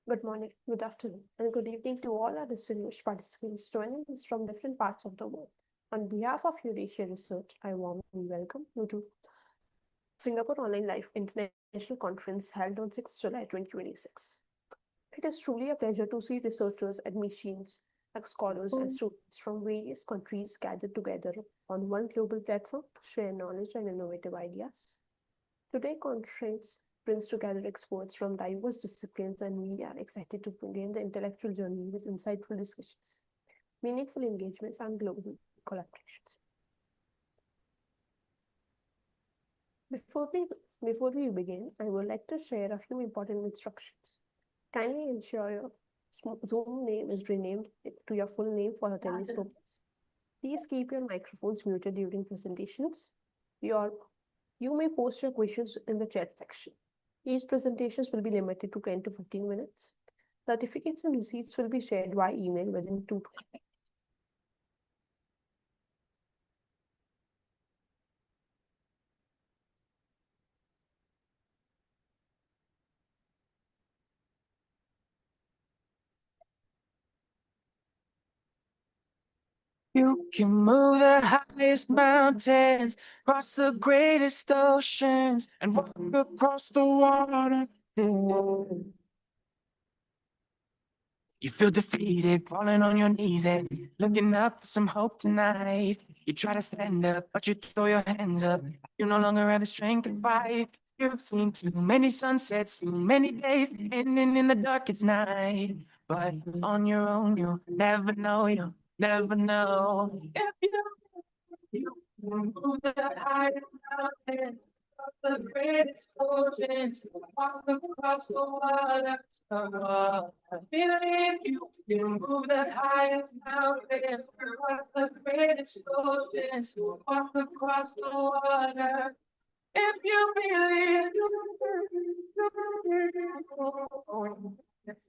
Good morning, good afternoon, and good evening to all our distinguished participants joining us from different parts of the world. On behalf of Eurasia Research, I warmly welcome you to Singapore Online Life International Conference held on 6 July 2026. It is truly a pleasure to see researchers, admissions, scholars, and students from various countries gathered together on one global platform to share knowledge and innovative ideas. Today, conference brings together experts from diverse disciplines, and we are excited to begin the intellectual journey with insightful discussions, meaningful engagements, and global collaborations. Before we, before we begin, I would like to share a few important instructions. Kindly ensure your Zoom name is renamed to your full name for attendees' purpose. Please keep your microphones muted during presentations. You may post your questions in the chat section. Each presentations will be limited to 10 to 15 minutes. Certificates and receipts will be shared via email within 2 to 5 minutes. You can move the highest mountains, cross the greatest oceans, and walk across the water. You feel defeated, falling on your knees and looking up for some hope tonight. You try to stand up, but you throw your hands up. You no longer have the strength to fight. You've seen too many sunsets, too many days ending in the darkest night. But on your own, you'll never know, you'll never know. If you move the highest mountain, the greatest oceans, walk across the water. Believe you can move the highest mountains, across the greatest oceans, walk across the water. If you believe,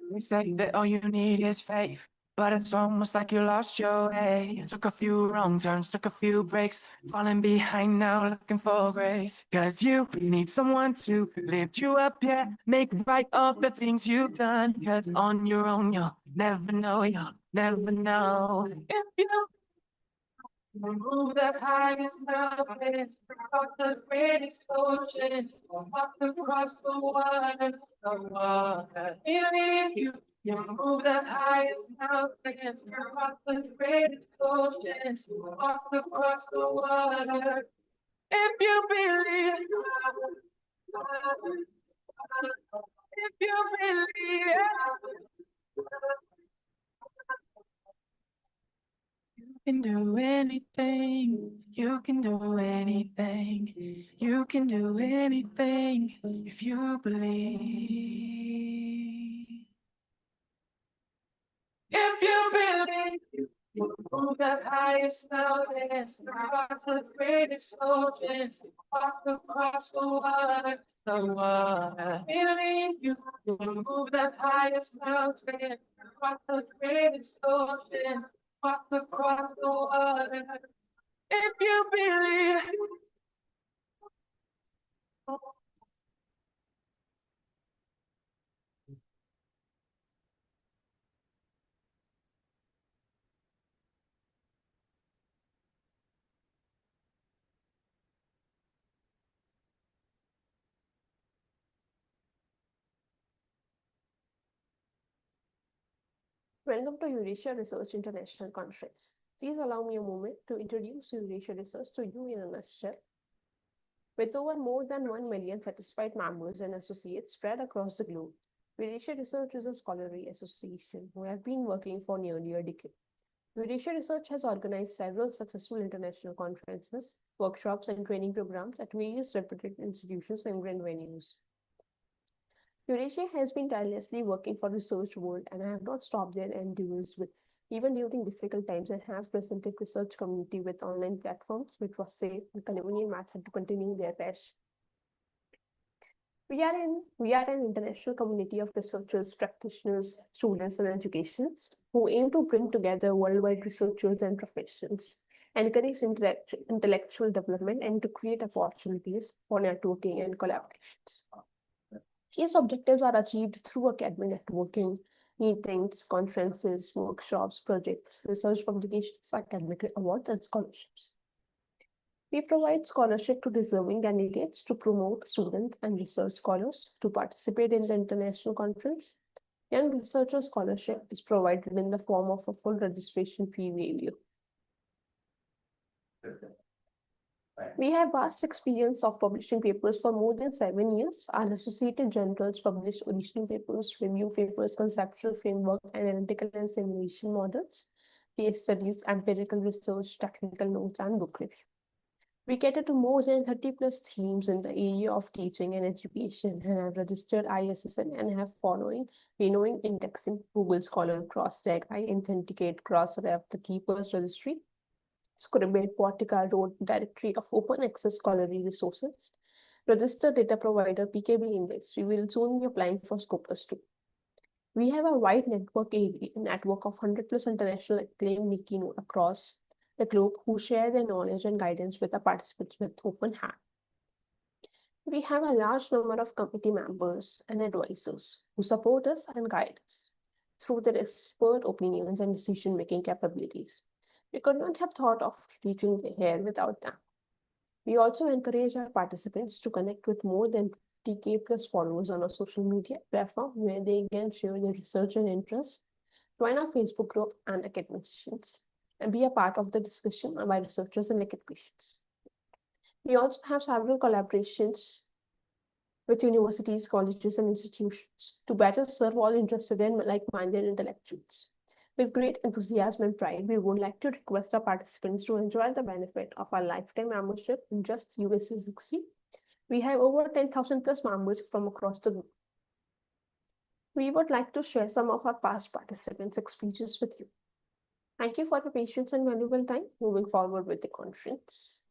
you say that all you need is faith. But it's almost like you lost your way. Took a few wrong turns, took a few breaks, falling behind now, looking for grace. Cause you need someone to lift you up, yeah. Make right of the things you've done. Cause on your own, you'll never know, you'll never know. If you move the highest mountains, across the greatest oceans, walk across the water, Believe you can move the highest mountains, across the greatest oceans, walk across the water. If you believe, if you believe. You can do anything, you can do anything, you can do anything if you believe. If you believe, you move the highest mountains, cross the greatest oceans, walk across the water. Believe you move the highest mountains, cross the greatest oceans, walk across the water. If you believe. Welcome to Eurasia Research International Conference. Please allow me a moment to introduce Eurasia Research to you in a nutshell. With over more than 1 million satisfied members and associates spread across the globe, Eurasia Research is a scholarly association who have been working for nearly a decade. Eurasia Research has organized several successful international conferences, workshops, and training programs at various reputed institutions and grand venues. Eurasia has been tirelessly working for research world and have not stopped their endeavors with even during difficult times and have presented research community with online platforms which was safe and convenient method to continue their passion. We are an international community of researchers, practitioners, students, and educationists who aim to bring together worldwide researchers and professionals, encourage intellectual development, and to create opportunities for networking and collaborations. These objectives are achieved through academic networking, meetings, conferences, workshops, projects, research publications, academic awards, and scholarships. We provide scholarship to deserving candidates to promote students and research scholars to participate in the international conference. Young Researcher Scholarship is provided in the form of a full registration fee waiver. We have vast experience of publishing papers for more than 7 years. Our associated journals publish original papers, review papers, conceptual framework, analytical and simulation models, case studies, empirical research, technical notes, and book review. We cater to more than 30 plus themes in the area of teaching and education and have registered ISSN and have following renowned indexing, Google Scholar, CrossTag, iAuthenticate, Crossref, the Keepers Registry, Scribd, Portica, Road Directory of Open Access Scholarly Resources, Registered Data Provider, PKB Index. We will soon be applying for Scopus too. We have a wide network of 100 plus international acclaimed Wiki node across the globe who share their knowledge and guidance with the participants with open hand. We have a large number of committee members and advisors who support us and guide us through their expert opinions and decision-making capabilities. We could not have thought of reaching here without them. We also encourage our participants to connect with more than 20K plus followers on our social media platform where they can share their research and interest, join our Facebook group and academicians, and be a part of the discussion by researchers and academicians. We also have several collaborations with universities, colleges, and institutions to better serve all interested in like-minded intellectuals. With great enthusiasm and pride, we would like to request our participants to enjoy the benefit of our lifetime membership in just US60. We have over 10,000 plus members from across the globe. We would like to share some of our past participants' experiences with you. Thank you for your patience and valuable time. Moving forward with the conference.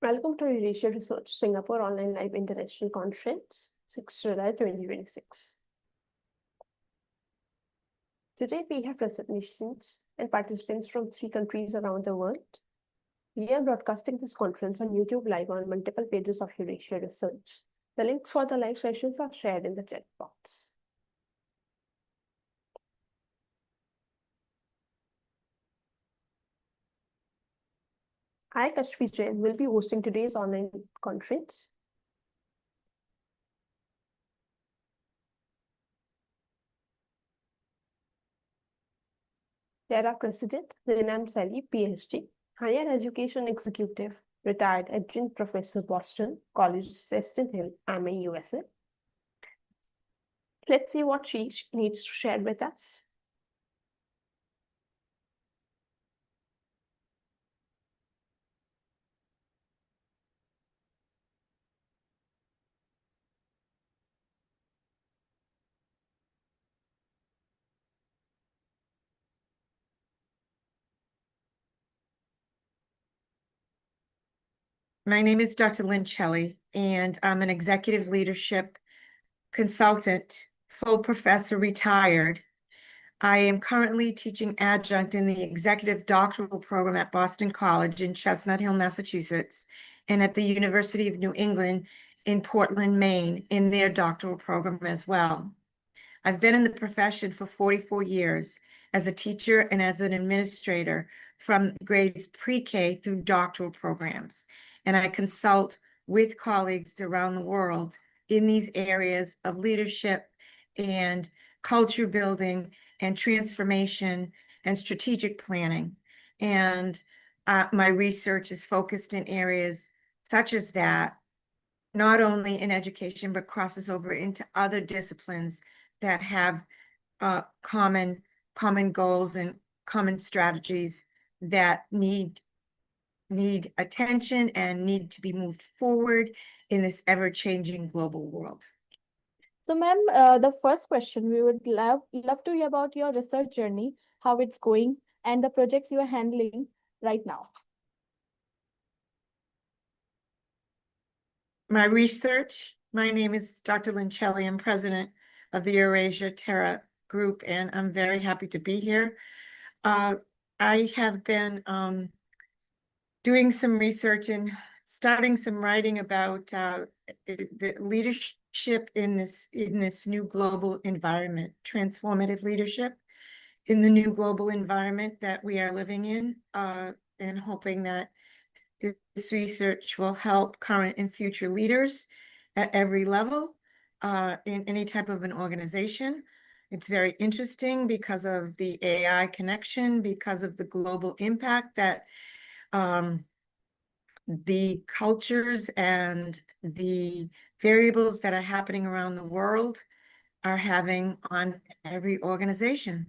Welcome to Eurasia Research Singapore Online Live International Conference, 6 July 2026. Today we have presentations and participants from 3 countries around the world. We are broadcasting this conference on YouTube Live on multiple pages of Eurasia Research. The links for the live sessions are shared in the chat box. I, Kashvi Jain, will be hosting today's online conference. Terra President, Renam Sally, PhD, Higher Education Executive, retired Adjunct Professor, Boston College, Destin Hill, MA, USA. Let's see what she needs to share with us. My name is Dr. Lynn Shelley, and I'm an executive leadership consultant, full professor, retired. I am currently teaching adjunct in the executive doctoral program at Boston College in Chestnut Hill, Massachusetts, and at the University of New England in Portland, Maine, in their doctoral program as well. I've been in the profession for 44 years as a teacher and as an administrator from grades pre-K through doctoral programs. And I consult with colleagues around the world in these areas of leadership and culture building and transformation and strategic planning. And my research is focused in areas such as that, not only in education, but crosses over into other disciplines that have common goals and common strategies that need attention and need to be moved forward in this ever-changing global world. So, ma'am, the first question, we would love to hear about your research journey, how it's going, and the projects you are handling right now. My research, my name is Dr. Lincelli. I'm president of the Eurasia Terra group, and I'm very happy to be here. I have been doing some research and starting some writing about the leadership in this new global environment, transformative leadership in the new global environment that we are living in, and hoping that this research will help current and future leaders at every level in any type of an organization. It's very interesting because of the AI connection, because of the global impact that the cultures and the variables that are happening around the world are having on every organization.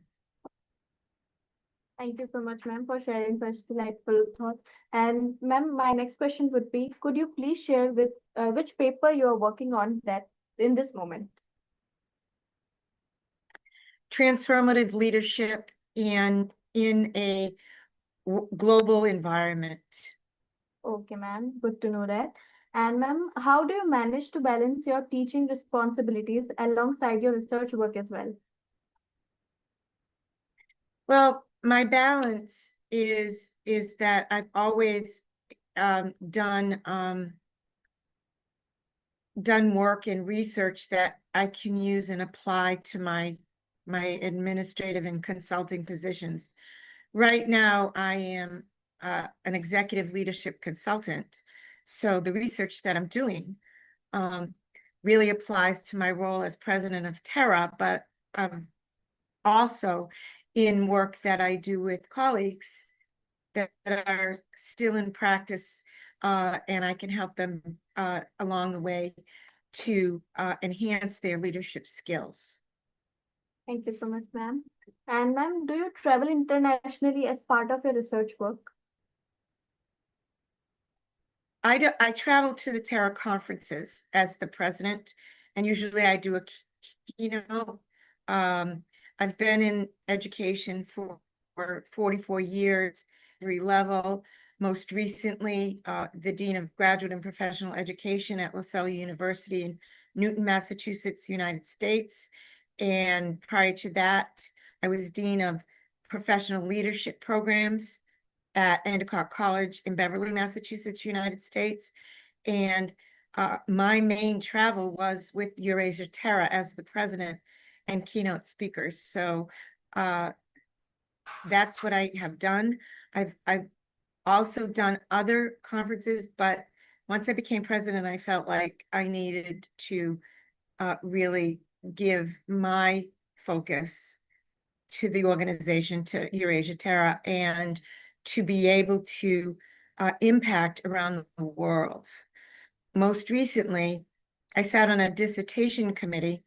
Thank you so much, ma'am, for sharing such delightful thoughts. And ma'am, my next question would be, could you please share with which paper you are working on that in this moment? Transformative leadership in a global environment. Okay, ma'am, good to know that. And ma'am, how do you manage to balance your teaching responsibilities alongside your research work as well? Well, my balance is that I've always done work and research that I can use and apply to my administrative and consulting positions. Right now, I am an executive leadership consultant. So the research that I'm doing really applies to my role as president of Terra, but also in work that I do with colleagues that are still in practice, and I can help them along the way to enhance their leadership skills. Thank you so much, ma'am. And ma'am, do you travel internationally as part of your research work? I travel to the Terra conferences as the president, and usually I do a keynote. I've been in education for 44 years, every level. Most recently, the Dean of Graduate and Professional Education at LaSalle University in Newton, Massachusetts, United States. And prior to that, I was Dean of Professional Leadership Programs at Endicott College in Beverly, Massachusetts, United States. And my main travel was with Eurasia Terra as the president and keynote speakers. So that's what I have done. I've also done other conferences, but once I became president, I felt like I needed to really give my focus to the organization, to Eurasia Terra, and to be able to impact around the world. Most recently, I sat on a dissertation committee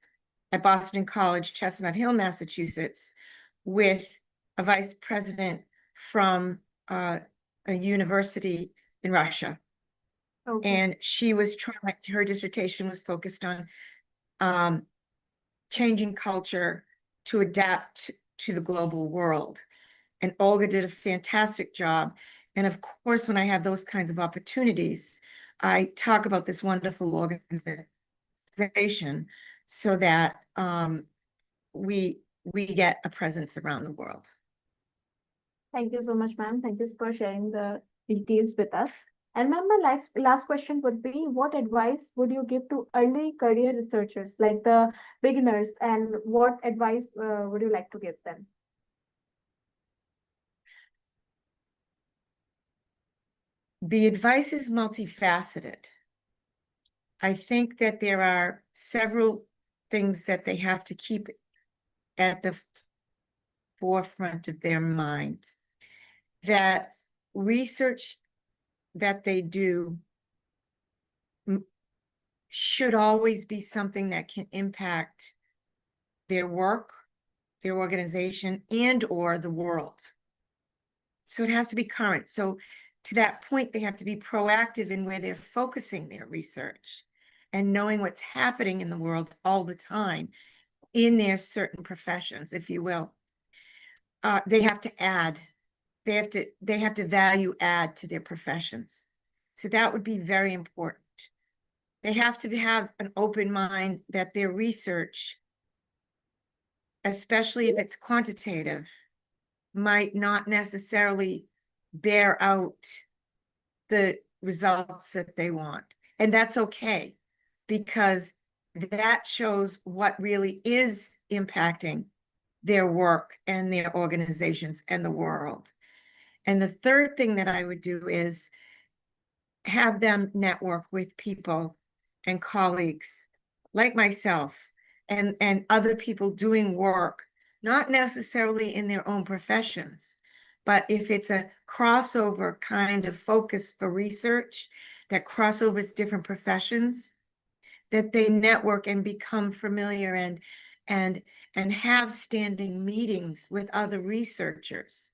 at Boston College, Chestnut Hill, Massachusetts, with a vice president from a university in Russia. Okay. And she was her dissertation was focused on changing culture to adapt to the global world. And Olga did a fantastic job. And of course, when I have those kinds of opportunities, I talk about this wonderful organization so that we get a presence around the world. Thank you so much, ma'am. Thank you for sharing the details with us. And ma'am, my last question would be, what advice would you give to early career researchers, like the beginners, and what advice would you like to give them? The advice is multifaceted. I think that there are several things that they have to keep at the forefront of their minds. That research that they do should always be something that can impact their work, their organization, and or the world. So it has to be current. So to that point, they have to be proactive in where they're focusing their research and knowing what's happening in the world all the time in their certain professions, if you will. They have to add, they have to value add to their professions. So that would be very important. They have to have an open mind that their research, especially if it's quantitative, might not necessarily bear out the results that they want. And that's okay, because that shows what really is impacting their work and their organizations and the world. And the third thing that I would do is have them network with people and colleagues like myself and other people doing work, not necessarily in their own professions, but if it's a crossover kind of focus for research that crossovers different professions, that they network and become familiar and have standing meetings with other researchers,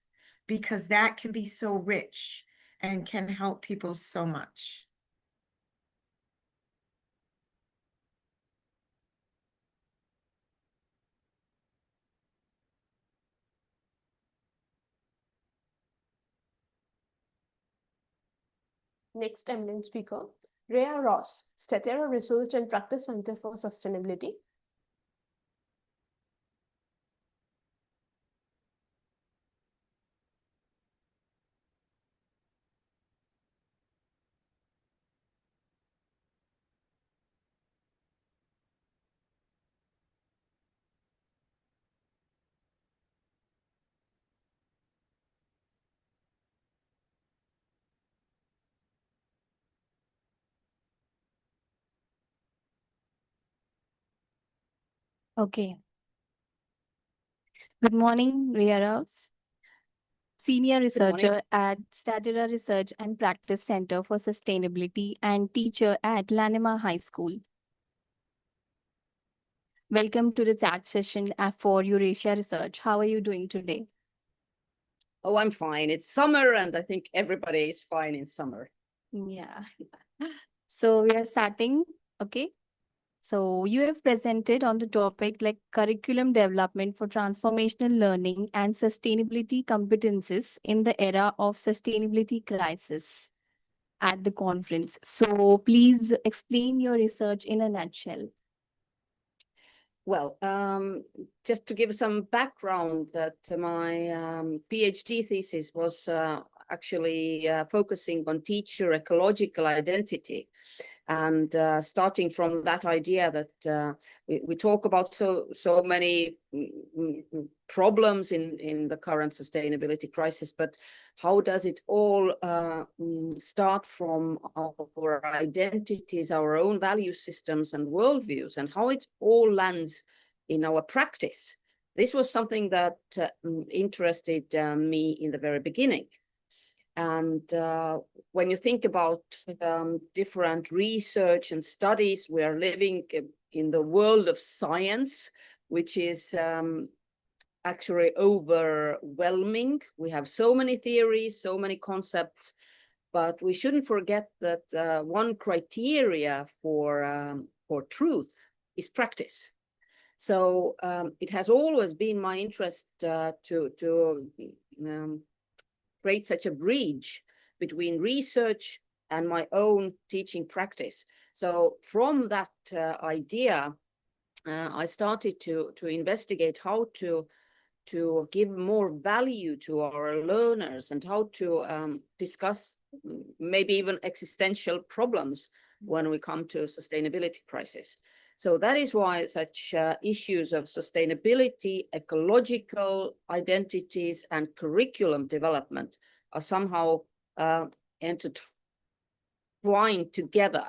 because that can be so rich and can help people so much. Next eminent speaker, Rhea Ross, Statera Research and Practice Center for Sustainability. Okay. Good morning, Rhea Rouse, Senior Researcher at Statera Research and Practice Center for Sustainability and teacher at Lanima High School. Welcome to the chat session for Eurasia Research. How are you doing today? Oh, I'm fine. It's summer, and I think everybody is fine in summer. Yeah. So we are starting, okay? So you have presented on the topic like curriculum development for transformational learning and sustainability competences in the era of sustainability crisis at the conference. So please explain your research in a nutshell. Well, just to give some background, that my PhD thesis was actually focusing on teacher ecological identity. And starting from that idea that we talk about so many problems in the current sustainability crisis, but how does it all start from our identities, our own value systems and worldviews, and how it all lands in our practice? This was something that interested me in the very beginning. And when you think about different research and studies, we are living in the world of science, which is actually overwhelming. We have so many theories, so many concepts, but we shouldn't forget that one criteria for truth is practice. So it has always been my interest to create such a bridge between research and my own teaching practice. So from that idea, I started to investigate how to give more value to our learners and how to discuss maybe even existential problems when we come to sustainability crisis. So that is why such issues of sustainability, ecological identities, and curriculum development are somehow intertwined together.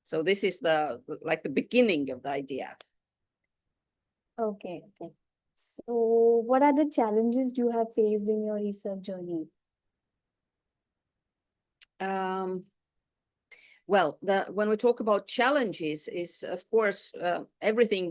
So this is the beginning of the idea. Okay. So what are the challenges you have faced in your research journey? Well, when we talk about challenges, is of course everything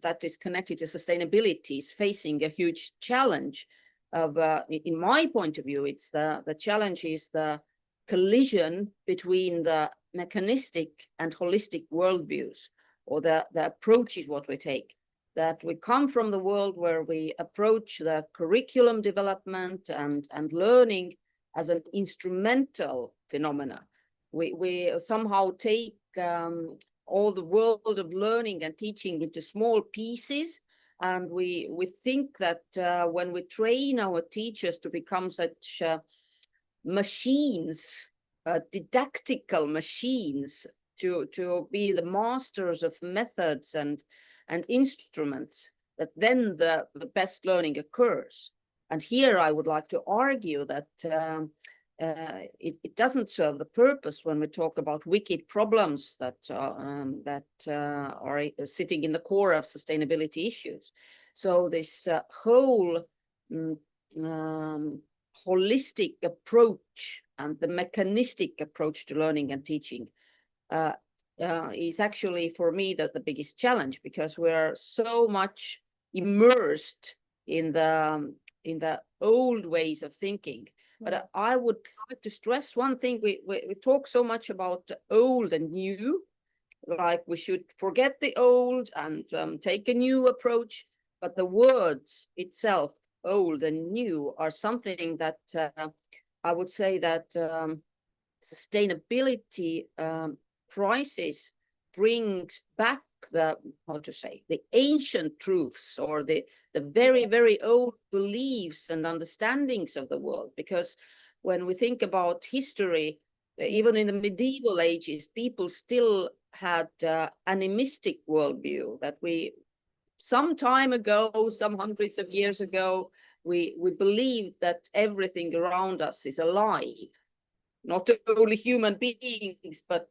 that is connected to sustainability is facing a huge challenge. In my point of view, it's the challenge is the collision between the mechanistic and holistic worldviews, or the approaches what we take. That we come from the world where we approach the curriculum development and learning as an instrumental phenomena. We somehow take all the world of learning and teaching into small pieces. And we think that when we train our teachers to become such machines, didactical machines, to be the masters of methods and instruments, that then the best learning occurs. And here I would like to argue that it doesn't serve the purpose when we talk about wicked problems that are sitting in the core of sustainability issues. So this whole holistic approach and the mechanistic approach to learning and teaching is actually, for me, the biggest challenge, because we're so much immersed in the old ways of thinking. But I would try to stress one thing. We talk so much about old and new, like we should forget the old and take a new approach. But the words itself, old and new, are something that I would say that sustainability crisis brings back the ancient truths, or the very, very old beliefs and understandings of the world. Because when we think about history, even in the medieval ages, people still had animistic worldview, that we, some time ago, some hundreds of years ago, we believed that everything around us is alive. Not only human beings, but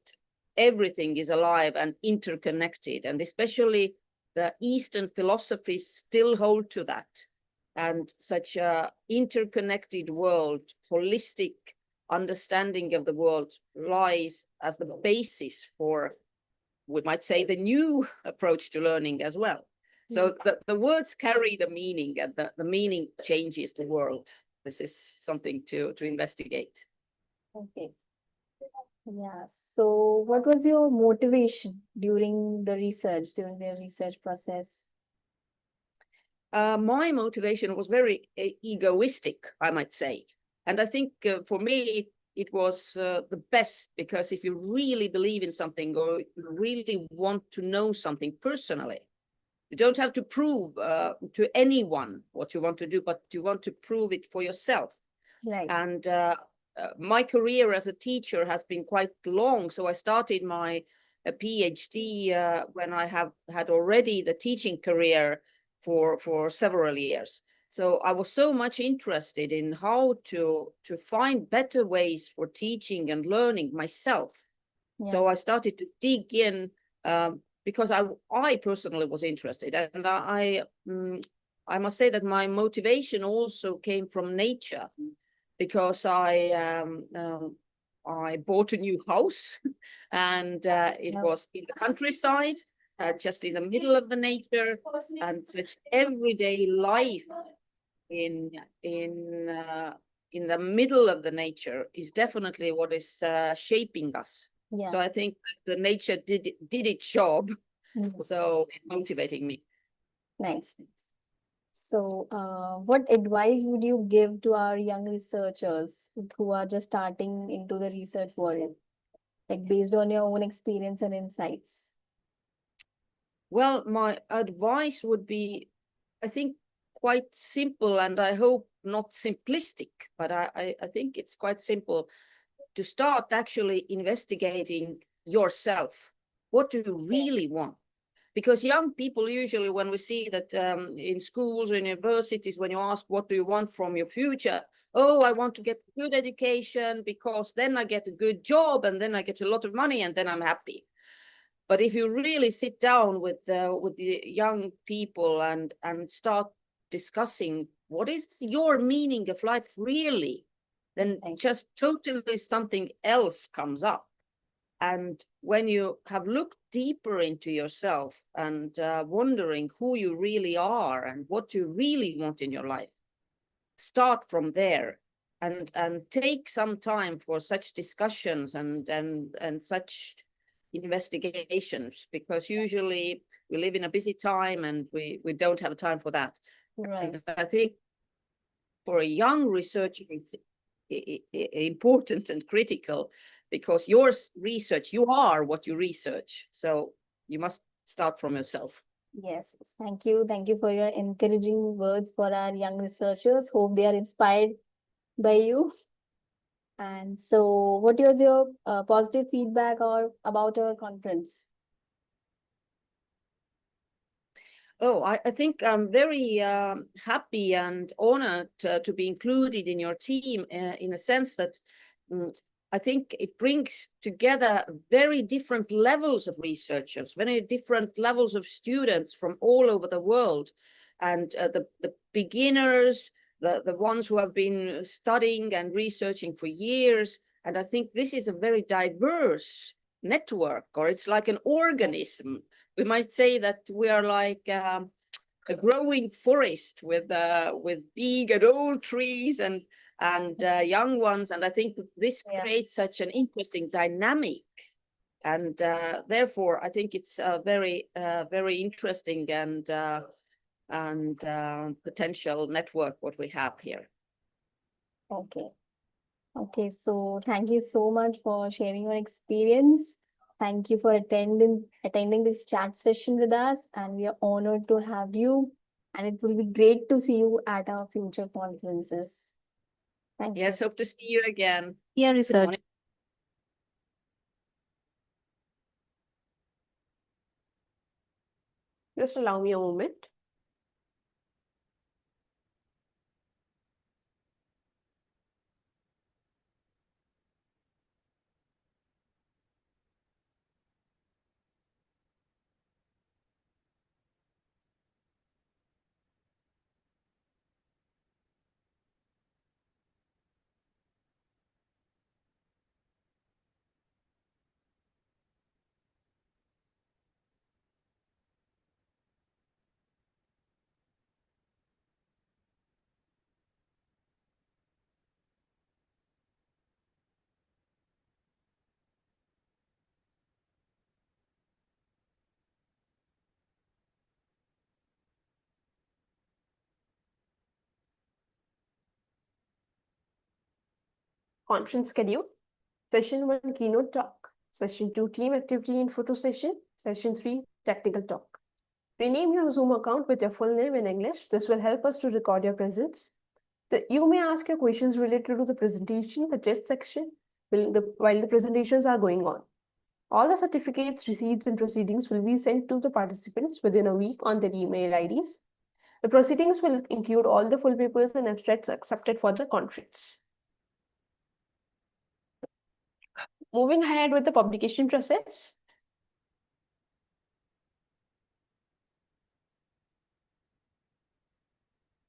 everything is alive and interconnected. And especially the Eastern philosophies still hold to that. And such a interconnected world, holistic understanding of the world, lies as the basis for, we might say, the new approach to learning as well. So the words carry the meaning, and the meaning changes the world. This is something to investigate. Okay. Yeah. So what was your motivation during the research process? My motivation was very egoistic, I might say. And I think for me, it was the best, because if you really believe in something, or you really want to know something personally, you don't have to prove to anyone what you want to do, but you want to prove it for yourself. Right. And my career as a teacher has been quite long. So I started my PhD when I had already the teaching career for several years. So I was so much interested in how to find better ways for teaching and learning myself. Yeah. So I started to dig in because I personally was interested. And I must say that my motivation also came from nature, because I bought a new house, and it was in the countryside, just in the middle of the nature, and such everyday life in the middle of the nature is definitely what is shaping us. Yeah. So I think the nature did its job, so motivating me. Nice. So, what advice would you give to our young researchers who are just starting into the research world, like based on your own experience and insights? Well, my advice would be, I think, quite simple, and I hope not simplistic, but I think it's quite simple to start actually investigating yourself. What do you really want? Because young people usually, when we see that in schools or universities, when you ask what do you want from your future, oh, I want to get a good education because then I get a good job and then I get a lot of money and then I'm happy. But if you really sit down with the young people and start discussing what is your meaning of life really, then just totally something else comes up. And when you have looked deeper into yourself and wondering who you really are and what you really want in your life, start from there and take some time for such discussions and such investigations, because usually we live in a busy time and we don't have time for that. Right. And I think for a young researcher, it's important and critical because your research, you are what you research. So you must start from yourself. Yes, thank you. Thank you for your encouraging words for our young researchers. Hope they are inspired by you. And so, what was your positive feedback or about our conference? Oh, I think I'm very happy and honored to be included in your team in a sense that I think it brings together very different levels of researchers, very different levels of students from all over the world. And the beginners, the ones who have been studying and researching for years. And I think this is a very diverse network, or it's like an organism. We might say that we are like a growing forest with big and old trees and young ones. And I think this creates such an interesting dynamic. And therefore, I think it's a very interesting and potential network what we have here. Okay. Okay, so thank you so much for sharing your experience. Thank you for attending this chat session with us, and we are honored to have you. And it will be great to see you at our future conferences. Thank you. Yes, hope to see you again. Yeah, research. morning. Just allow me a moment. Conference schedule. Session 1, keynote talk. Session 2, team activity and photo session. Session 3, technical talk. Rename your Zoom account with your full name in English. This will help us to record your presence. You may ask your questions related to the presentation, the chat section, while the presentations are going on. All the certificates, receipts, and proceedings will be sent to the participants within a week on their email IDs. The proceedings will include all the full papers and abstracts accepted for the conference. Moving ahead with the publication process.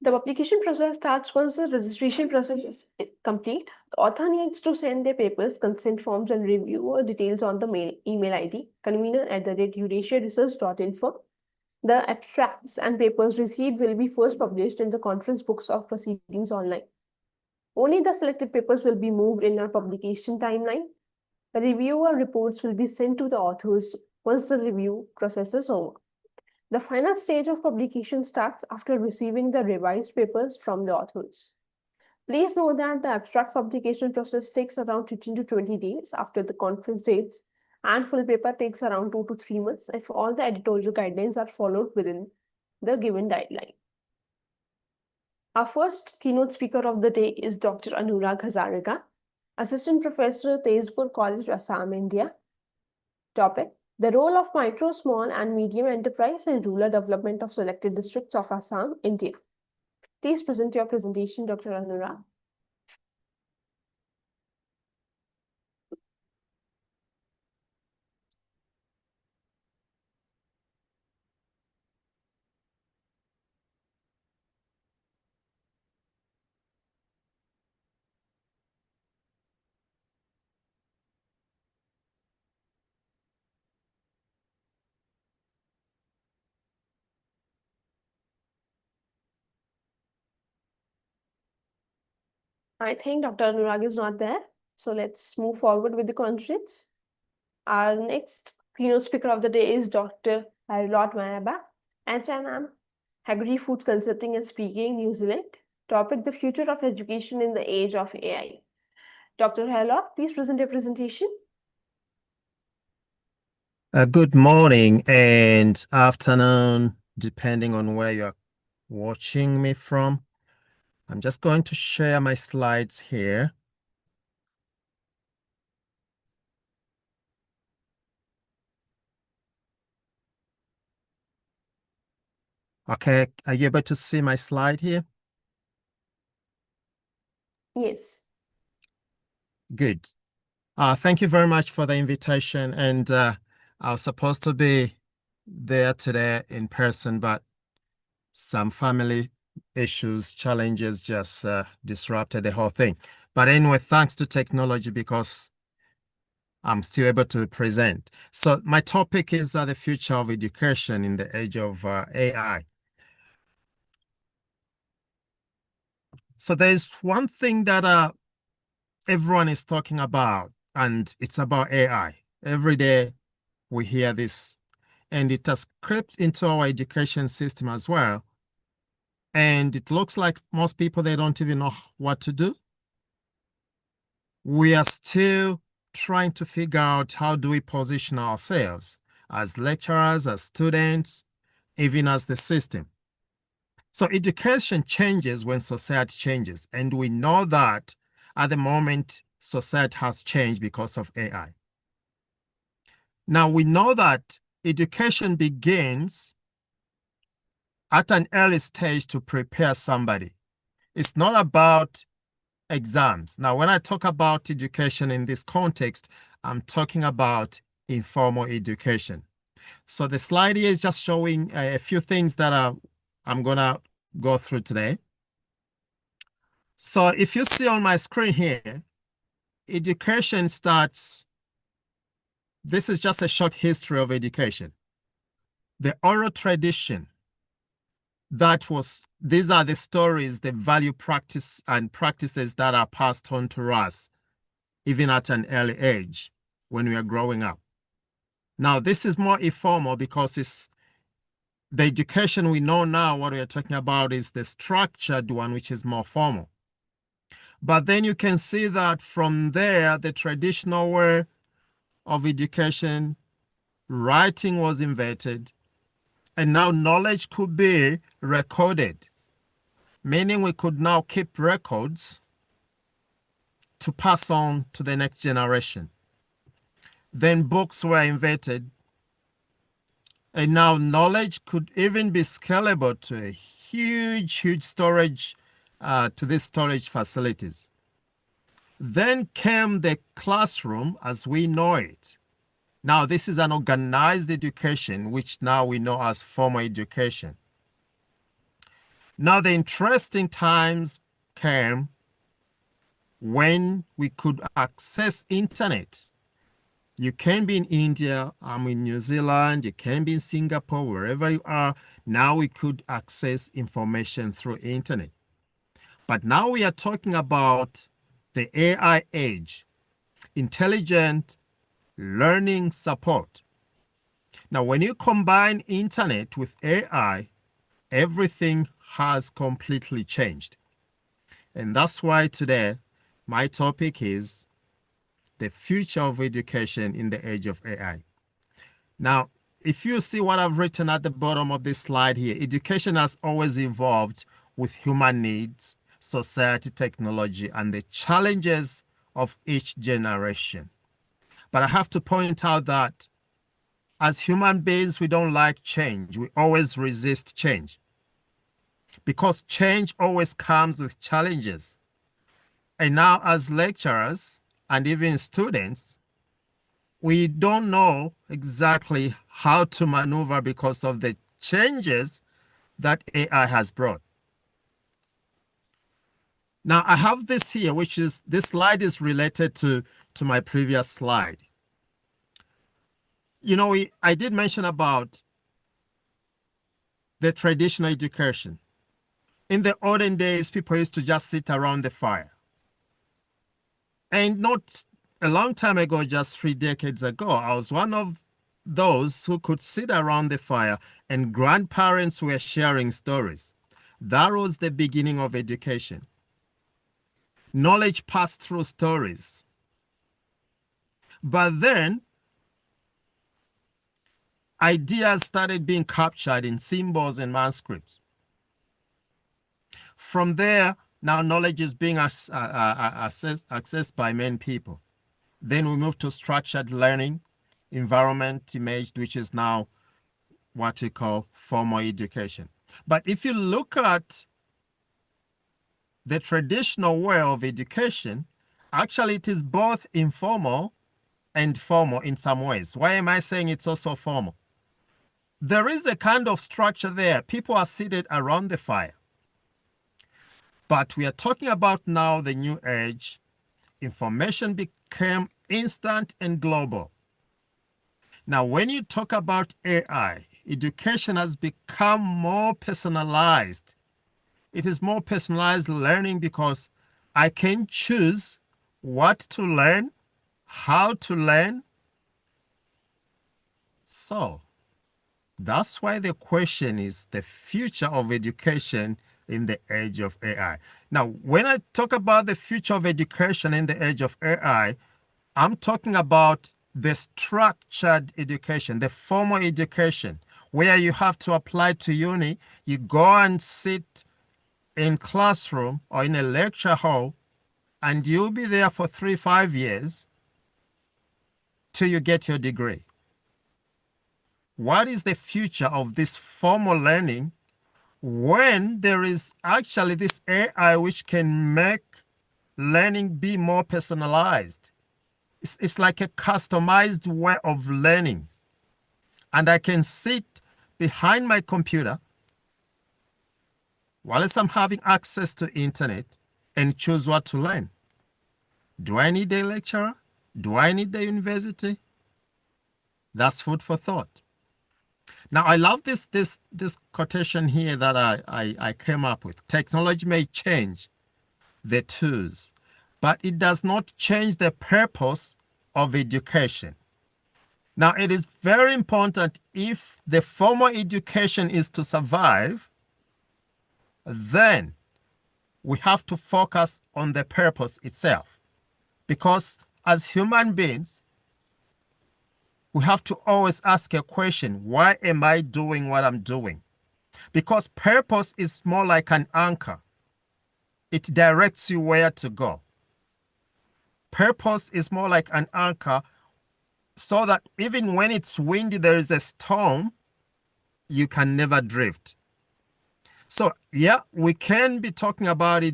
The publication process starts once the registration process is complete. The author needs to send their papers, consent forms, and reviewer details on the email ID, convener@eurasiaresearch.info. The abstracts and papers received will be first published in the conference books of proceedings online. Only the selected papers will be moved in our publication timeline. The reviewer reports will be sent to the authors once the review process is over. The final stage of publication starts after receiving the revised papers from the authors. Please note that the abstract publication process takes around 15 to 20 days after the conference dates, and full paper takes around 2 to 3 months if all the editorial guidelines are followed within the given deadline. Our first keynote speaker of the day is Dr. Anurag Hazarika, Assistant Professor at Tezpur College, Assam, India. Topic: the role of micro, small, and medium enterprise in rural development of selected districts of Assam, India. Please present your presentation, Dr. Anurag. I think Dr. Anurag is not there. So let's move forward with the conference. Our next keynote speaker of the day is Dr. Harlot Mayaba, HNM, Agri-Food Consulting and Speaking, New Zealand. Topic: the future of education in the age of AI. Dr. Hella, please present your presentation. Good morning and afternoon, depending on where you're watching me from. I'm just going to share my slides here. Okay, are you able to see my slide here? Yes. Good. Thank you very much for the invitation. And I was supposed to be there today in person, but some family issues, challenges just disrupted the whole thing. But anyway, thanks to technology because I'm still able to present. So my topic is the future of education in the age of AI. So there's one thing that everyone is talking about, and it's about AI. Every day we hear this, and it has crept into our education system as well. And it looks like most people, they don't even know what to do. We are still trying to figure out how do we position ourselves as lecturers, as students, even as the system. So education changes when society changes. And we know that at the moment, society has changed because of AI. Now, we know that education begins at an early stage to prepare somebody. It's not about exams. Now, when I talk about education in this context, I'm talking about informal education. So the slide here is just showing a few things that I'm going to go through today. So if you see on my screen here, education starts, this is just a short history of education. The oral tradition, these are the stories, the value practice and practices that are passed on to us, even at an early age when we are growing up. Now, this is more informal because it's the education we know now, what we are talking about is the structured one, which is more formal. But then you can see that from there, the traditional way of education, writing was invented, and now knowledge could be recorded, meaning we could now keep records to pass on to the next generation. Then books were invented, and now knowledge could even be scalable to a huge storage, to these storage facilities. Then came the classroom as we know it. Now, this is an organized education, which now we know as formal education. Now, the interesting times came when we could access internet. You can be in India, I'm in New Zealand, you can be in Singapore, wherever you are. Now we could access information through internet. But now we are talking about the AI age, intelligent learning support. Now, when you combine internet with AI, everything has completely changed. And that's why today, my topic is the future of education in the age of AI. Now, if you see what I've written at the bottom of this slide here, education has always evolved with human needs, society, technology, and the challenges of each generation. But I have to point out that as human beings, we don't like change. We always resist change because change always comes with challenges. And now as lecturers and even students, we don't know exactly how to maneuver because of the changes that AI has brought. Now, I have this here, which is, this slide is related to my previous slide. You know, I did mention about the traditional education. In the olden days, people used to just sit around the fire. And not a long time ago, just 3 decades ago, I was one of those who could sit around the fire and grandparents were sharing stories. That was the beginning of education. Knowledge passed through stories. But then ideas started being captured in symbols and manuscripts. From there, now knowledge is being accessed by many people. Then we move to structured learning, environment imaged, which is now what we call formal education. But if you look at the traditional way of education, actually it is both informal and formal in some ways. Why am I saying it's also formal? There is a kind of structure there. People are seated around the fire. But we are talking about now the new age. Information became instant and global. Now, when you talk about AI, education has become more personalized. It is more personalized learning because I can choose what to learn, how to learn. So that's why the question is the future of education in the age of AI. Now, when I talk about the future of education in the age of AI, I'm talking about the structured education, the formal education, where you have to apply to uni, you go and sit in classroom or in a lecture hall, and you'll be there for 3-5 years till you get your degree. What is the future of this formal learning when there is actually this AI which can make learning be more personalized? It's like a customized way of learning. And I can sit behind my computer whilst I'm having access to internet and choose what to learn. Do I need a lecturer? Do I need the university? That's food for thought. Now, I love this quotation here that I came up with. Technology may change the tools, but it does not change the purpose of education. Now, it is very important if the formal education is to survive, then we have to focus on the purpose itself. Because as human beings, we have to always ask a question, why am I doing what I'm doing? Because purpose is more like an anchor. It directs you where to go. Purpose is more like an anchor so that even when it's windy, there is a storm, you can never drift. So yeah, we can be talking about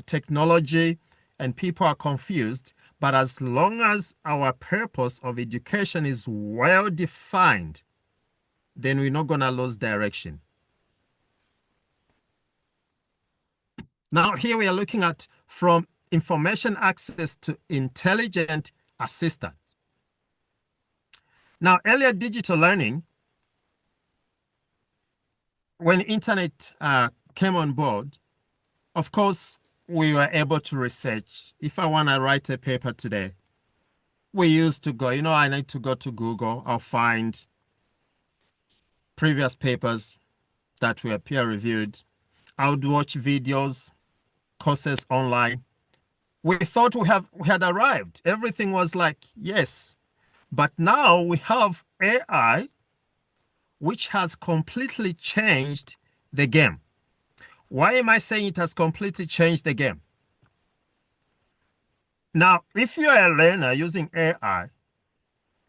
technology and people are confused, but as long as our purpose of education is well defined, then we're not going to lose direction. Now here we are looking at from information access to intelligent assistant. Now earlier digital learning, when internet came on board, of course, we were able to research. If I want to write a paper today, we used to go, I need to go to Google. I'll find previous papers that were peer reviewed. I would watch videos, courses online. We thought we had arrived. Everything was like, yes. But now we have AI, which has completely changed the game. Why am I saying it has completely changed the game? Now, if you're a learner using AI,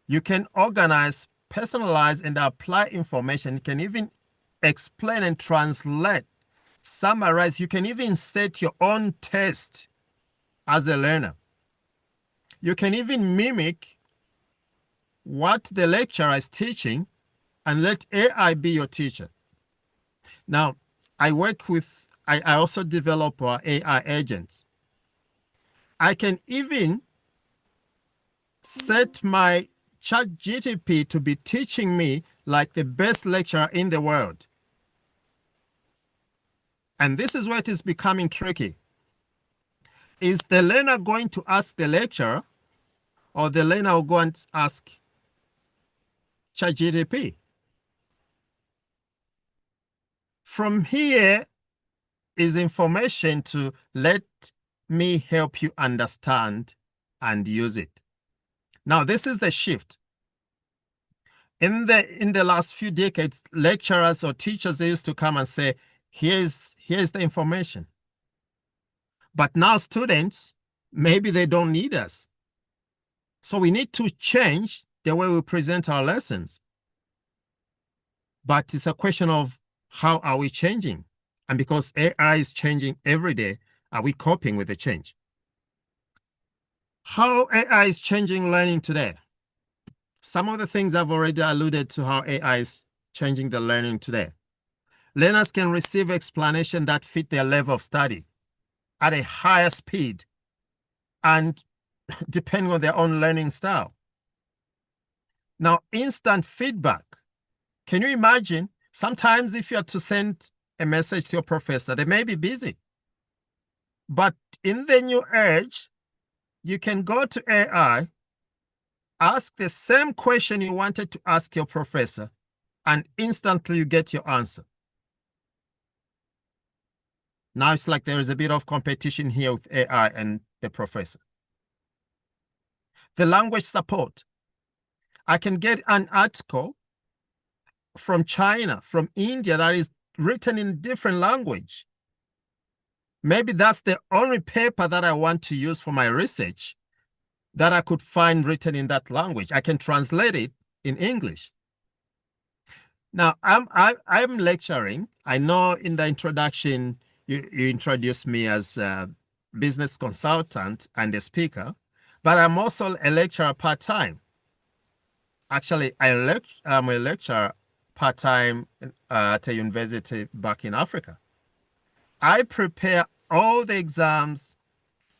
you can organize, personalize, and apply information. You can even explain and translate, summarize. You can even set your own test as a learner. You can even mimic what the lecturer is teaching and let AI be your teacher. Now, I also develop AI agents. I can even set my ChatGPT to be teaching me like the best lecturer in the world. And this is where it is becoming tricky. Is the learner going to ask the lecturer, or the learner will go and ask ChatGPT? From here is information to let me help you understand and use it. Now, this is the shift. In the last few decades, lecturers or teachers used to come and say, here's the information. But now students, maybe they don't need us. So we need to change the way we present our lessons. But it's a question of how are we changing? And because AI is changing every day, are we coping with the change? How AI is changing learning today. Some of the things I've already alluded to how AI is changing the learning today. Learners can receive explanation that fit their level of study at a higher speed and depending on their own learning style. Now, instant feedback. Can you imagine? Sometimes if you have to send a message to your professor, they may be busy. But in the new age, you can go to AI, ask the same question you wanted to ask your professor, and instantly you get your answer. Now it's like there is a bit of competition here with AI and the professor. The language support. I can get an article from China, from India, that is written in different language. Maybe that's the only paper that I want to use for my research that I could find written in that language. I can translate it in English. Now, I'm lecturing. I know in the introduction, you introduced me as a business consultant and a speaker, but I'm also a lecturer part-time. Actually, I'm a lecturer part-time at a university back in Africa. I prepare all the exams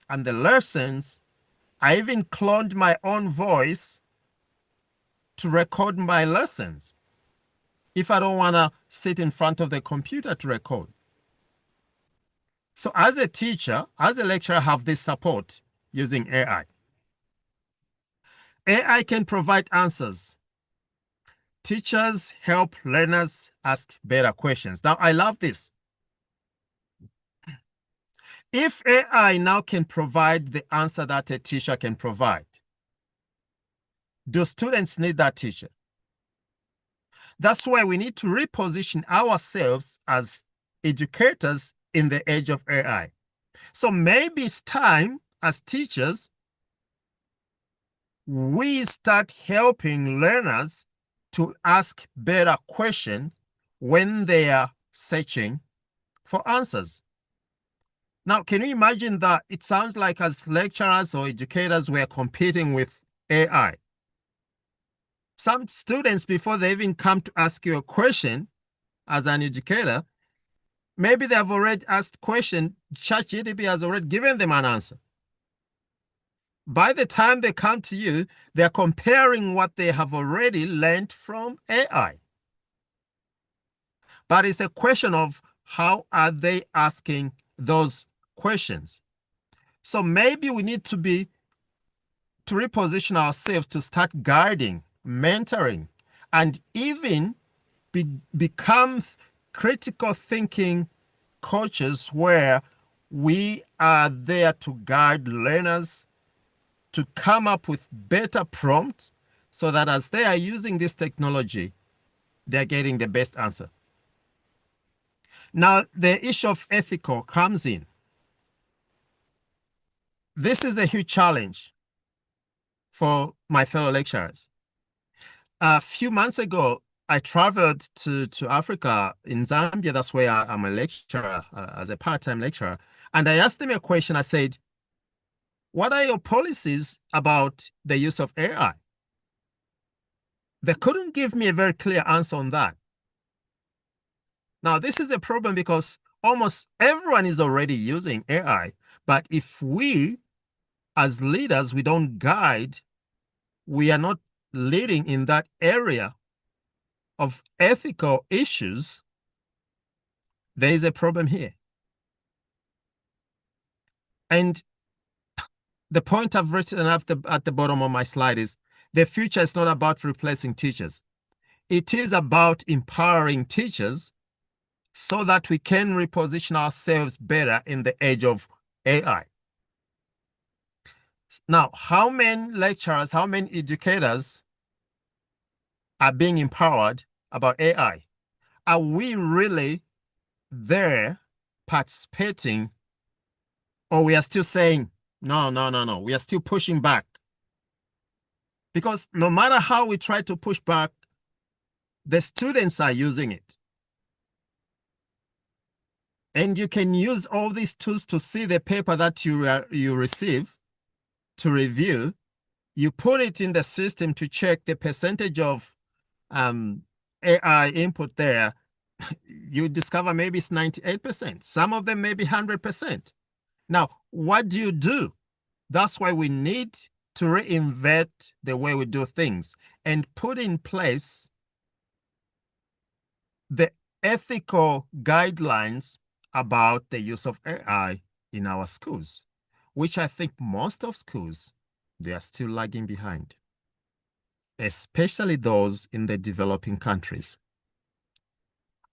and the lessons. I even cloned my own voice to record my lessons if I don't want to sit in front of the computer to record. So as a teacher, as a lecturer, I have this support using AI. AI can provide answers. Teachers help learners ask better questions. Now, I love this. If AI now can provide the answer that a teacher can provide, do students need that teacher? That's why we need to reposition ourselves as educators in the age of AI. So maybe it's time as teachers, we start helping learners to ask better questions when they are searching for answers. Now, can you imagine that it sounds like as lecturers or educators, we're competing with AI? Some students, before they even come to ask you a question as an educator, maybe they have already asked question, ChatGPT has already given them an answer. By the time they come to you, they're comparing what they have already learned from AI. But it's a question of how are they asking those questions. So maybe we need to reposition ourselves to start guiding, mentoring, and even become critical thinking coaches where we are there to guide learners to come up with better prompts so that as they are using this technology, they're getting the best answer. Now, the issue of ethical comes in. This is a huge challenge for my fellow lecturers. A few months ago, I traveled to Africa in Zambia. That's where I'm a lecturer, as a part-time lecturer. And I asked them a question. I said, what are your policies about the use of AI? They couldn't give me a very clear answer on that. Now, this is a problem because almost everyone is already using AI. But if we, as leaders, we don't guide, we are not leading in that area of ethical issues, there is a problem here. And the point I've written at the bottom of my slide is the future is not about replacing teachers. It is about empowering teachers so that we can reposition ourselves better in the age of AI. Now, how many lecturers, how many educators are being empowered about AI? Are we really there participating, or we are still saying, no, no, no, no, we are still pushing back? Because no matter how we try to push back, the students are using it. And you can use all these tools to see the paper that you receive to review. You put it in the system to check the percentage of AI input there. You discover maybe it's 98%. Some of them may be 100%. Now, what do? That's why we need to reinvent the way we do things and put in place the ethical guidelines about the use of AI in our schools, which I think most of schools, they are still lagging behind, especially those in the developing countries.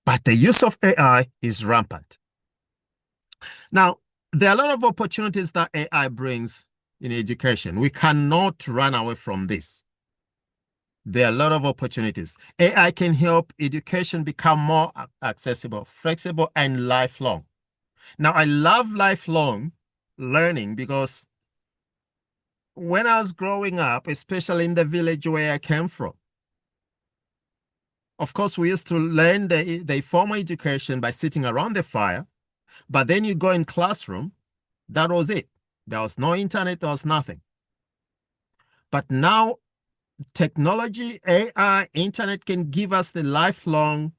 But the use of AI is rampant. Now, there are a lot of opportunities that AI brings in education. We cannot run away from this. There are a lot of opportunities. AI can help education become more accessible, flexible, and lifelong. Now, I love lifelong learning because when I was growing up, especially in the village where I came from, of course, we used to learn the formal education by sitting around the fire, but then you go in classroom, that was it. There was no internet, there was nothing. But now, technology, AI, internet can give us the lifelong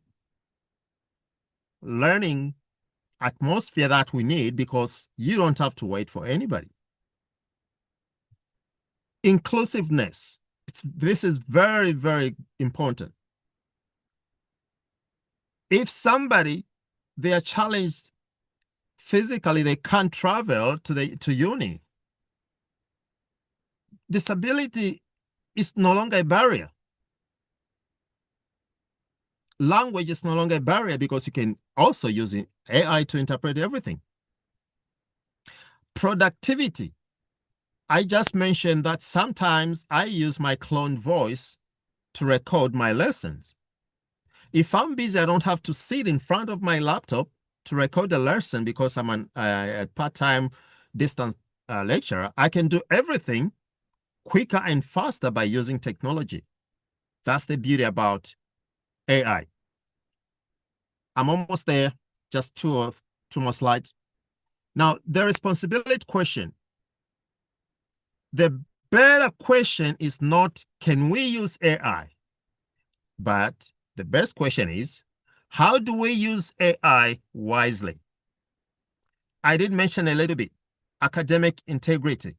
learning atmosphere that we need because you don't have to wait for anybody. Inclusiveness. This is very, very important. If somebody, they are challenged physically, they can't travel to uni, disability is no longer a barrier. Language is no longer a barrier because you can also use AI to interpret everything. Productivity. I just mentioned that sometimes I use my cloned voice to record my lessons. If I'm busy, I don't have to sit in front of my laptop to record a lesson because I'm a part-time distance lecturer. I can do everything quicker and faster by using technology. That's the beauty about AI. I'm almost there, just two more slides. Now, the responsibility question. The better question is not, can we use AI? But the best question is, how do we use AI wisely? I did mention a little bit, academic integrity.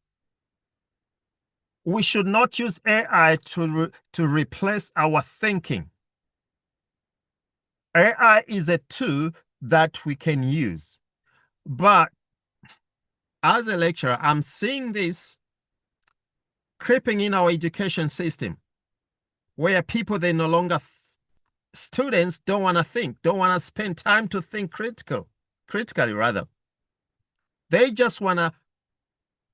We should not use AI to replace our thinking. AI is a tool that we can use. But as a lecturer, I'm seeing this creeping in our education system where people, they no longer, students don't want to think, don't want to spend time to think critically rather. They just want to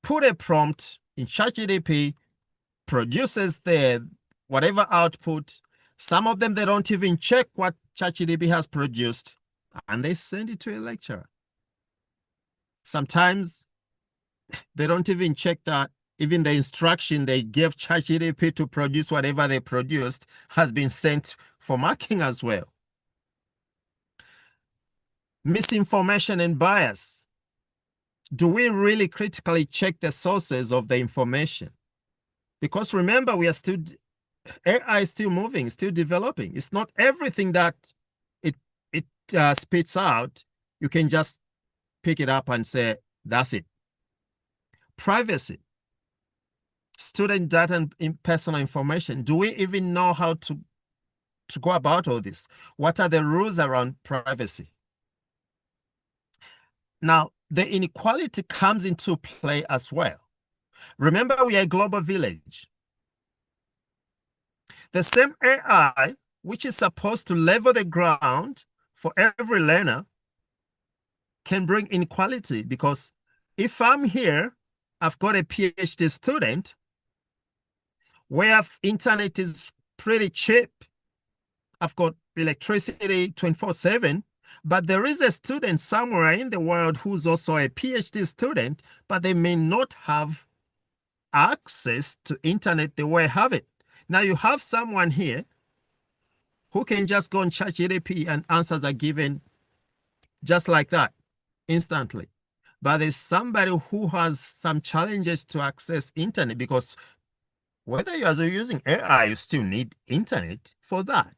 put a prompt in ChatGPT, produces their whatever output. Some of them, they don't even check what ChatGPT has produced, and they send it to a lecturer. Sometimes they don't even check that even the instruction they gave ChatGPT to produce whatever they produced has been sent for marking as well. Misinformation and bias. Do we really critically check the sources of the information? Because remember, we are still, AI is still moving, still developing. It's not everything that it spits out, you can just pick it up and say, that's it. Privacy. Student data and personal information. Do we even know how to go about all this? What are the rules around privacy? Now, the inequality comes into play as well. Remember, we are a global village. The same AI, which is supposed to level the ground for every learner, can bring inequality because if I'm here I've got a PhD student where internet is pretty cheap. I've got electricity 24/7, but there is a student somewhere in the world who's also a PhD student, but they may not have access to internet the way I have it. Now you have someone here who can just go on ChatGPT and answers are given just like that, instantly. But there's somebody who has some challenges to access internet, because whether you are using AI, you still need internet for that.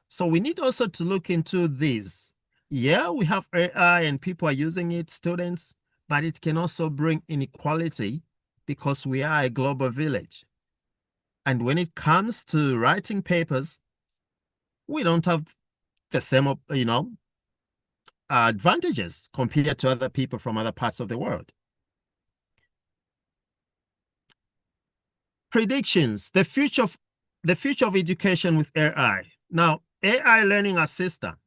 So we need also to look into this. Yeah, we have AI and people are using it, students, but it can also bring inequality because we are a global village. And when it comes to writing papers, we don't have the same, advantages compared to other people from other parts of the world. Predictions, the future of education with AI. Now, AI learning assistants.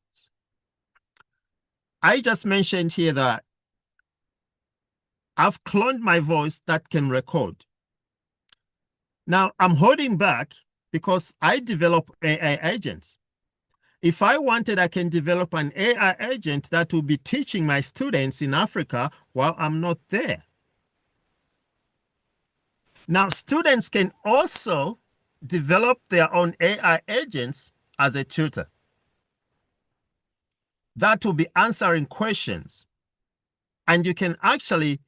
I just mentioned here that I've cloned my voice that can record. Now, I'm holding back because I develop AI agents. If I wanted, I can develop an AI agent that will be teaching my students in Africa while I'm not there. Now, students can also develop their own AI agents as a tutor. That will be answering questions. And you can actually,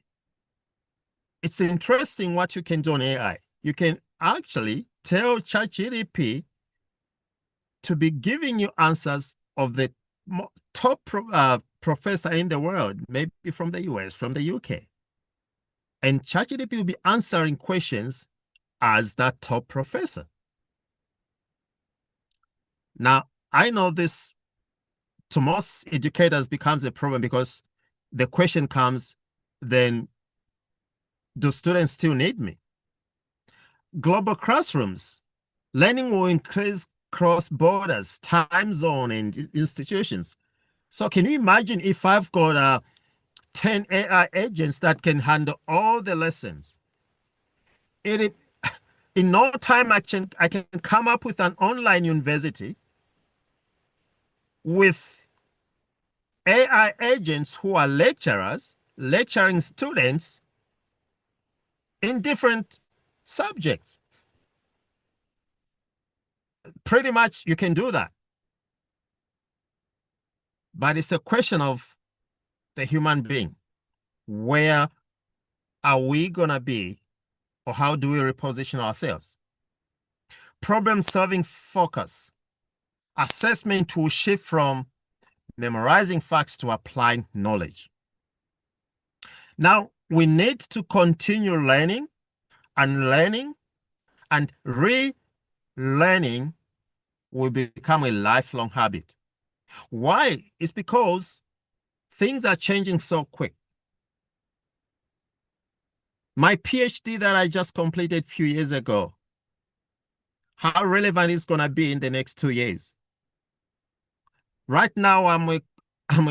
it's interesting what you can do on AI. You can actually tell ChatGPT to be giving you answers of the top professor in the world, maybe from the US, from the UK. And ChatGPT will be answering questions as that top professor. Now, I know this to most educators becomes a problem, because the question comes, then do students still need me? Global classrooms, learning will increase cross borders, time zone, and institutions. So can you imagine if I've got 10 AI agents that can handle all the lessons? In no time, I can come up with an online university with AI agents who are lecturers lecturing students in different subjects. Pretty much you can do that. But it's a question of the human being. Where are we going to be, or how do we reposition ourselves? Problem-solving focus. Assessment will shift from memorizing facts to applying knowledge. Now, we need to continue learning and learning, and relearning will become a lifelong habit. Why? It's because things are changing so quick. My PhD that I just completed a few years ago, how relevant is going to be in the next 2 years? Right now, I'm a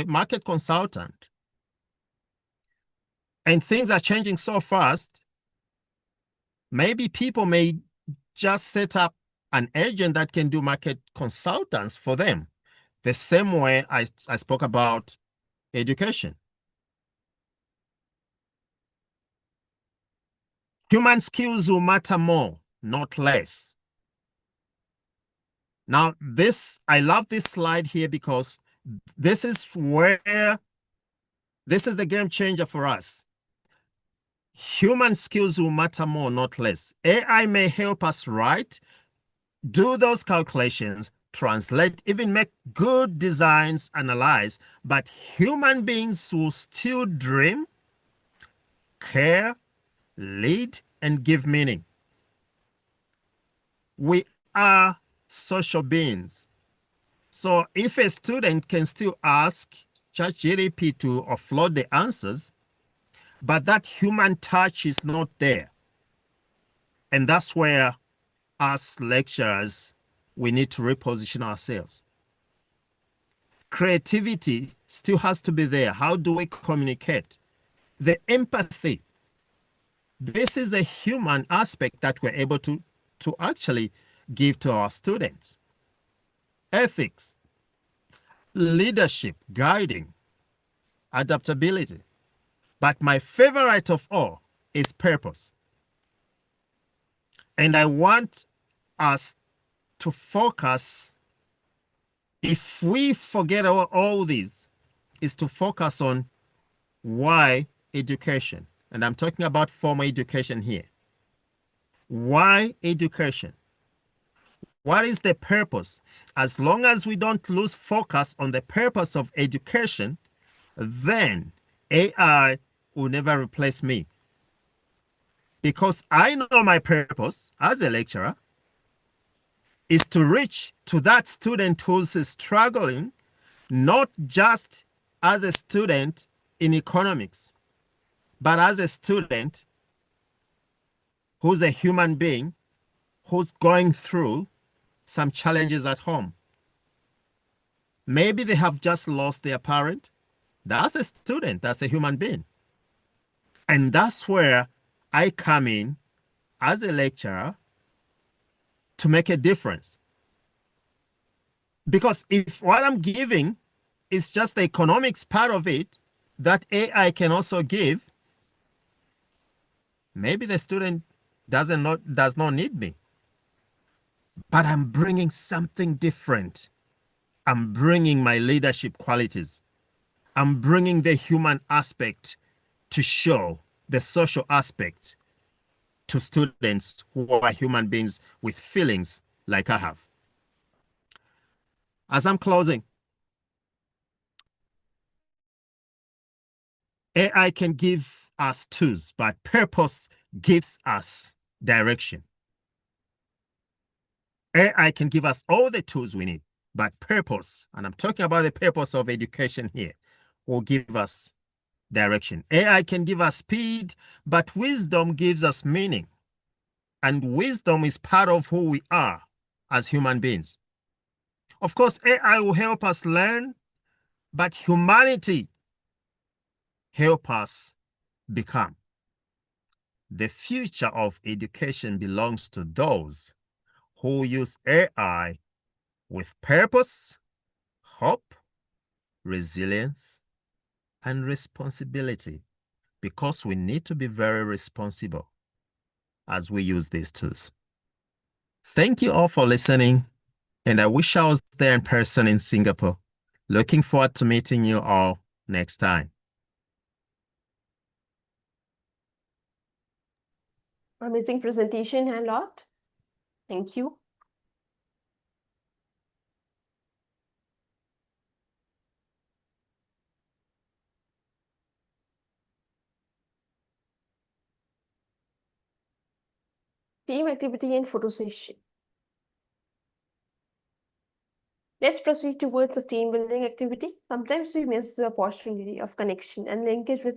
market consultant, and things are changing so fast. Maybe people may just set up an agent that can do market consultants for them, the same way I spoke about education. Human skills will matter more, not less. Now, I love this slide here, because this is the game changer for us. Human skills will matter more, not less. AI may help us write, do those calculations, translate, even make good designs, analyze, but human beings will still dream, care, lead, and give meaning. We are social beings. So if a student can still ask ChatGPT to offload the answers, but that human touch is not there. And that's where us lecturers, we need to reposition ourselves. Creativity still has to be there. How do we communicate? The empathy. This is a human aspect that we're able to actually give to our students. Ethics, leadership, guiding, adaptability. But my favorite of all is purpose. And I want us to focus, if we forget all these, is to focus on why education. And I'm talking about formal education here. Why education? What is the purpose? As long as we don't lose focus on the purpose of education, then AI will never replace me. Because I know my purpose as a lecturer is to reach to that student who's struggling, not just as a student in economics, but as a student who's a human being who's going through some challenges at home. Maybe they have just lost their parent. That's a student, that's a human being. And that's where I come in as a lecturer to make a difference. Because if what I'm giving is just the economics part of it that AI can also give, maybe the student does not need me. But I'm bringing something different. I'm bringing my leadership qualities. I'm bringing the human aspect to show the social aspect to students who are human beings with feelings like I have. As I'm closing, AI can give us tools, but purpose gives us direction. AI can give us all the tools we need, but purpose, and I'm talking about the purpose of education here, will give us direction. AI can give us speed, but wisdom gives us meaning. And wisdom is part of who we are as human beings. Of course, AI will help us learn, but humanity help us become. The future of education belongs to those who use AI with purpose, hope, resilience, and responsibility, because we need to be very responsible as we use these tools. Thank you all for listening, and I wish I was there in person in Singapore. Looking forward to meeting you all next time. Amazing presentation, Hanlot. Thank you. Team activity and photo session. Let's proceed towards the team building activity. Sometimes we miss the opportunity of connection and linkage with